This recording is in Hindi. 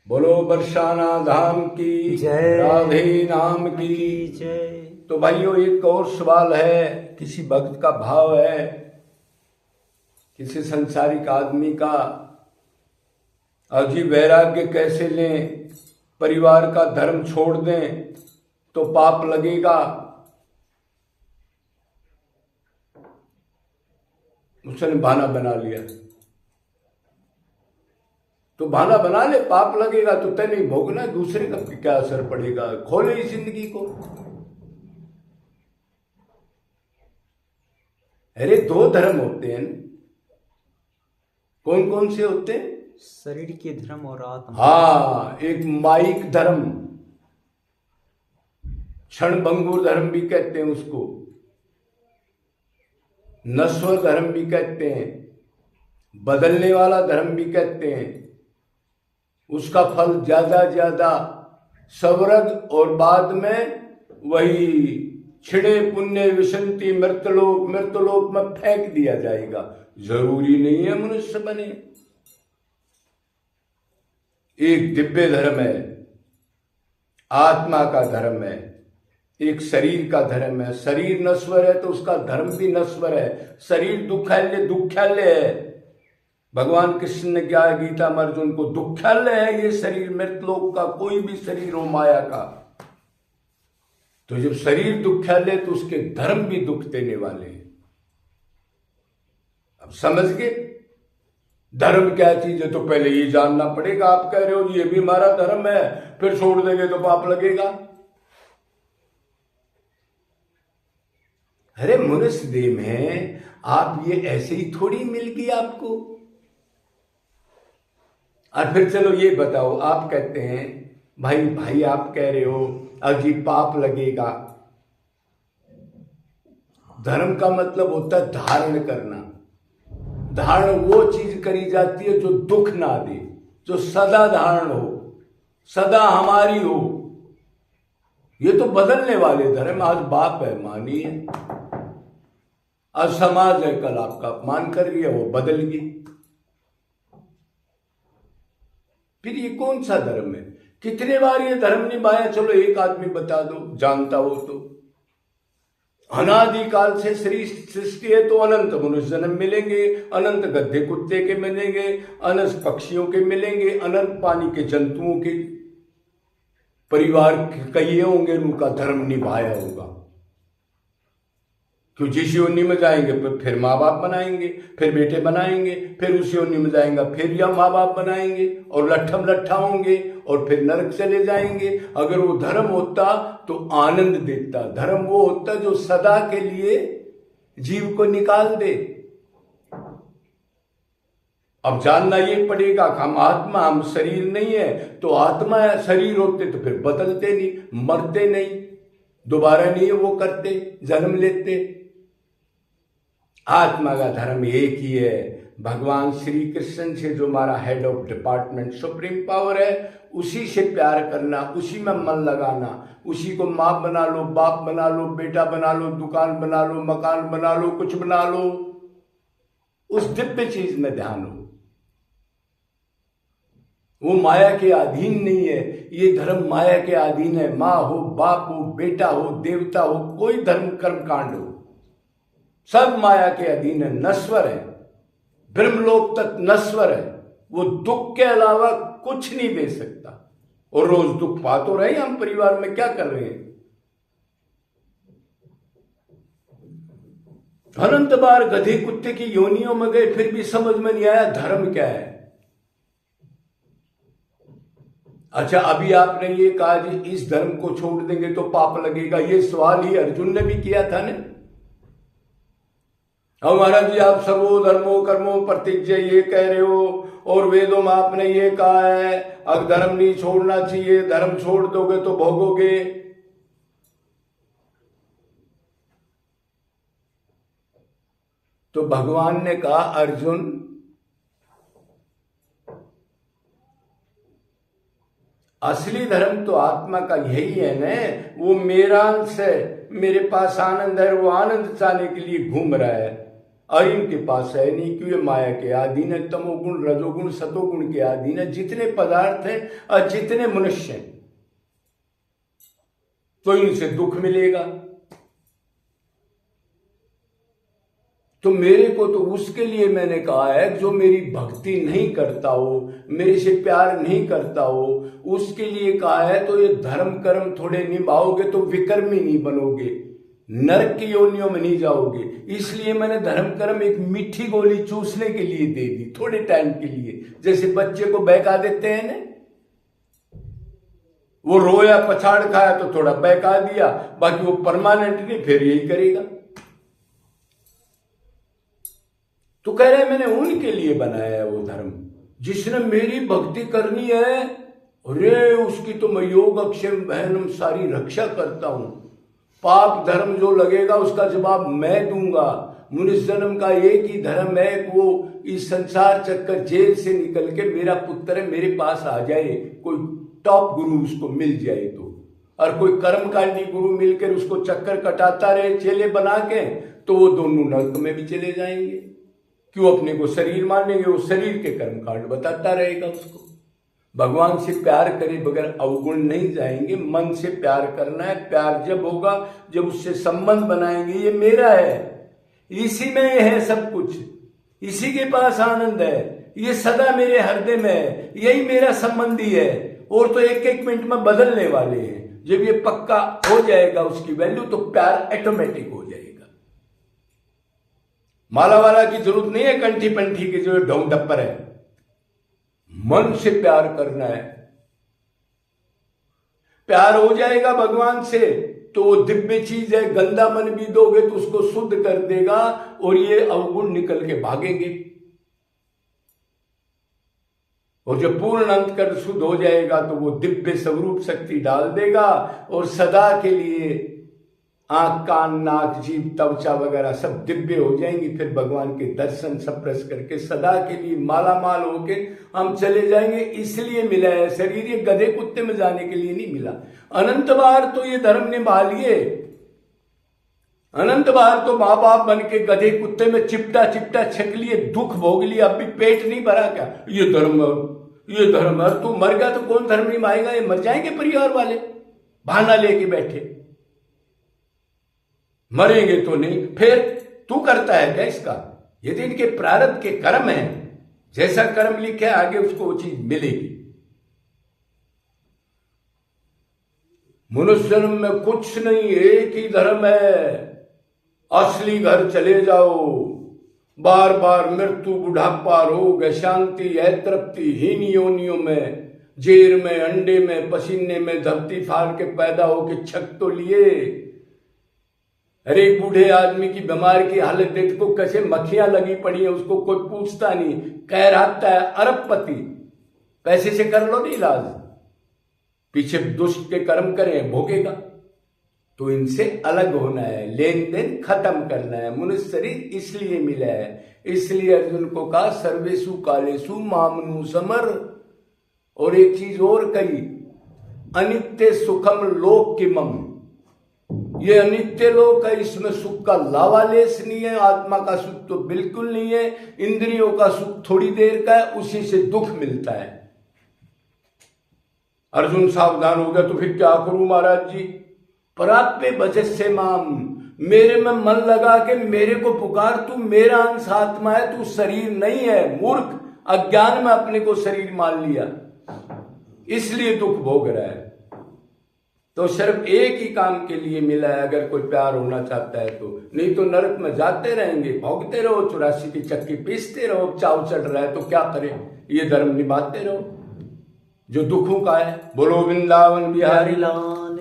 बोलो बरसाना धाम की जय, राधे नाम की जय। तो भाइयों, एक और सवाल है। किसी भक्त का भाव है, किसी संसारिक आदमी का, अजी वैराग्य कैसे लें, परिवार का धर्म छोड़ दें तो पाप लगेगा। उसने बहाना बना लिया, तो बहाना बना ले, पाप लगेगा तो तय नहीं भोगना, दूसरे का क्या असर पड़ेगा। खोले इस जिंदगी को। अरे दो धर्म होते हैं, कौन कौन से होते हैं? शरीर के धर्म और आत्मा। हाँ, एक माइक धर्म, क्षण भंगुर धर्म भी कहते हैं उसको, नश्वर धर्म भी कहते हैं, बदलने वाला धर्म भी कहते हैं। उसका फल ज्यादा स्वर्ग और बाद में वही छिड़े पुण्य विसंति मृतलोक, मृतलोक में फेंक दिया जाएगा। जरूरी नहीं है मनुष्य बने। एक दिव्य धर्म है, आत्मा का धर्म है, एक शरीर का धर्म है। शरीर नश्वर है तो उसका धर्म भी नश्वर है। शरीर दुख्यालय है। भगवान कृष्ण ने क्या गीता में अर्जुन को, दुख्यालय है ये शरीर, मृतलोक का कोई भी शरीर हो माया का। तो जब शरीर दुख्यालय तो उसके धर्म भी दुख देने वाले हैं। अब समझ गए धर्म क्या चीज है? तो पहले ये जानना पड़ेगा। आप कह रहे हो ये भी हमारा धर्म है, फिर छोड़ देंगे तो पाप लगेगा। अरे मनुष्य देह में आप ये ऐसे ही थोड़ी मिल गई आपको। और फिर चलो ये बताओ, आप कहते हैं भाई आप कह रहे हो अजी पाप लगेगा। धर्म का मतलब होता है धारण करना। धारण वो चीज करी जाती है जो दुख ना दे, जो सदा धारण हो, सदा हमारी हो। ये तो बदलने वाले धर्म। आज बाप है मानिए, आज समाज है कल आपका अपमान कर रही है, वो बदल गई। फिर ये कौन सा धर्म है? कितने बार ये धर्म निभाया? चलो एक आदमी बता दो जानता हो तो। अनादिकाल से सृष्टि है तो अनंत मनुष्य जन्म मिलेंगे, अनंत गद्दे कुत्ते के मिलेंगे, अनंत पक्षियों के मिलेंगे, अनंत पानी के जंतुओं के परिवार कई होंगे, उनका धर्म निभाया होगा। क्यों? जिस योनि में जाएंगे फिर माँ बाप बनाएंगे, फिर बेटे बनाएंगे, फिर उस योनि में जाएंगे फिर या माँ बाप बनाएंगे, और लट्ठम लट्ठा होंगे और फिर नरक चले जाएंगे। अगर वो धर्म होता तो आनंद देता। धर्म वो होता जो सदा के लिए जीव को निकाल दे। अब जानना ये पड़ेगा कि हम आत्मा, हम शरीर नहीं है। तो आत्मा या शरीर होते तो फिर बदलते नहीं, मरते नहीं, दोबारा नहीं वो करते, जन्म लेते। आत्मा का धर्म एक ही है। भगवान श्री कृष्ण से जो हमारा head of department supreme power है, उसी से प्यार करना, उसी में मन लगाना, उसी को माँ बना लो, बाप बना लो, बेटा बना लो, दुकान बना लो, मकान बना लो, कुछ बना लो, उस दिव्य चीज में ध्यान हो। वो माया के अधीन नहीं है। ये धर्म माया के अधीन है। माँ हो, बाप हो, बेटा हो, देवता हो, कोई धर्म कर्म कांड हो, सब माया के अधीन है, नश्वर है। ब्रह्मलोक तक नश्वर है। वो दुख के अलावा कुछ नहीं दे सकता। और रोज दुख पा तो रहे हम परिवार में, क्या कर रहे हैं? अनंत बार गधे कुत्ते की योनियों में गए, फिर भी समझ में नहीं आया धर्म क्या है। अच्छा, अभी आपने ये कहा कि इस धर्म को छोड़ देंगे तो पाप लगेगा। ये सवाल ही अर्जुन ने भी किया था ना। अब महाराज जी आप सर्वो धर्मो कर्मो प्रतिज्ञा ये कह रहे हो, और वेदों में आपने ये कहा है अब धर्म नहीं छोड़ना चाहिए, धर्म छोड़ दोगे तो भोगोगे। तो भगवान ने कहा अर्जुन, असली धर्म तो आत्मा का यही है न। वो मेरा अंश है, मेरे पास आनंद है, वो आनंद चाहने के लिए घूम रहा है। और इनके पास है नहीं, क्यों? ये माया के अधीन है, तमोगुण रजोगुण सतोगुण के अधीन है। जितने पदार्थ हैं और जितने मनुष्य हैं, तो इनसे दुख मिलेगा। तो मेरे को तो उसके लिए मैंने कहा है, जो मेरी भक्ति नहीं करता हो, मेरे से प्यार नहीं करता हो, उसके लिए कहा है। तो ये धर्म कर्म थोड़े निभाओगे तो विकर्मी नहीं बनोगे, नरक की योनियों में नहीं जाओगे। इसलिए मैंने धर्म कर्म एक मीठी गोली चूसने के लिए दे दी, थोड़े टाइम के लिए। जैसे बच्चे को बहका देते हैं ना, वो रोया पछाड़ खाया तो थोड़ा बहका दिया, बाकी वो परमानेंट नहीं, फिर यही करेगा। तो कह रहे मैंने उनके लिए बनाया है वो धर्म, जिसने मेरी भक्ति करनी है, अरे उसकी तो मैं योग अक्षर बहनम सारी रक्षा करता हूं। पाप धर्म जो लगेगा उसका जवाब मैं दूंगा। मनुष्य जन्म का एक ही धर्म है कि वो इस संसार चक्कर जेल से निकल के मेरा पुत्र है मेरे पास आ जाए, कोई टॉप गुरु उसको मिल जाए तो। और कोई कर्मकांडी गुरु मिलकर उसको चक्कर कटाता रहे चेले बना के, तो वो दोनों नरक में भी चले जाएंगे। क्यों? अपने को शरीर मानेंगे, वो शरीर के कर्मकांड बताता रहेगा उसको। भगवान से प्यार करे बगैर अवगुण नहीं जाएंगे। मन से प्यार करना है। प्यार जब होगा जब उससे संबंध बनाएंगे, ये मेरा है, इसी में है सब कुछ, इसी के पास आनंद है, ये सदा मेरे हृदय में है, यही मेरा संबंधी है। और तो एक एक मिनट में बदलने वाले हैं। जब ये पक्का हो जाएगा उसकी वैल्यू, तो प्यार ऑटोमेटिक हो जाएगा। माला वाला की जरूरत नहीं है कंठी पंठी की, जो ढोंग डप्पर है। मन से प्यार करना है, प्यार हो जाएगा भगवान से तो वो दिव्य चीज है। गंदा मन भी दोगे तो उसको शुद्ध कर देगा और ये अवगुण निकल के भागेंगे। और जब पूर्ण अंत कर शुद्ध हो जाएगा तो वो दिव्य स्वरूप शक्ति डाल देगा और सदा के लिए आंख कान नाक जीभ त्वचा वगैरह सब दिव्य हो जाएंगी। फिर भगवान के दर्शन सप्रस करके सदा के लिए माला माल होके हम चले जाएंगे। इसलिए मिला है शरीर, ये गधे कुत्ते में जाने के लिए नहीं मिला। अनंत बार तो ये धर्म निभा लिए, अनंत बार तो माँ बाप बन के गधे कुत्ते में चिपटा चिपटा छक लिए, दुख भोग लिया, अब भी पेट नहीं भरा क्या? ये धर्म, ये धर्म है। तू मर गया तो कौन धर्म निभाएगा? ये मर जाएंगे परिवार वाले, बहाना लेके बैठे, मरेंगे तो नहीं। फिर तू करता है क्या इसका? ये तो इनके प्रारब्ध के कर्म है, जैसा कर्म लिखे आगे उसको वो चीज मिलेगी। मनुष्य जन्म में कुछ नहीं, एक ही धर्म है। असली घर चले जाओ, बार बार मृत्यु बुढ़ापा रोग शांति है तृप्ति हीन योनियों में, जेर में अंडे में पसीने में धरती फाड़ के पैदा होके छक तो लिए। अरे बूढ़े आदमी की बीमार की हालत देख को कैसे मक्खियां लगी पड़ी है, उसको कोई पूछता नहीं, कह रहा है अरबपति, पैसे से कर लो नहीं इलाज, पीछे दुष्ट के कर्म करें भोगेगा। तो इनसे अलग होना है, लेन देन खत्म करना है। मनुष्य शरीर इसलिए मिला है। इसलिए अर्जुन को कहा सर्वेशु कालेशु मामनु समर। और एक चीज और कही, अनित्य सुखम लोक किमम। ये अनित्य लोक है, इसमें सुख का लावालेश नहीं है। आत्मा का सुख तो बिल्कुल नहीं है। इंद्रियों का सुख थोड़ी देर का है, उसी से दुख मिलता है। अर्जुन सावधान हो गया तो फिर क्या करूं महाराज जी? प्राप्य बचस्य माम, मेरे में मन लगा के मेरे को पुकार, तू मेरा अंश आत्मा है, तू शरीर नहीं है। मूर्ख अज्ञान में अपने को शरीर मान लिया, इसलिए दुख भोग रहा है। तो सिर्फ एक ही काम के लिए मिला है, अगर कोई प्यार होना चाहता है तो। नहीं तो नरक में जाते रहेंगे, भोगते रहो, 84 की चक्की पीसते रहो, चाव चढ़ रहा है तो क्या करें? ये धर्म निभाते रहो जो दुखों का है। बोलो वृंदावन बिहारी लाल।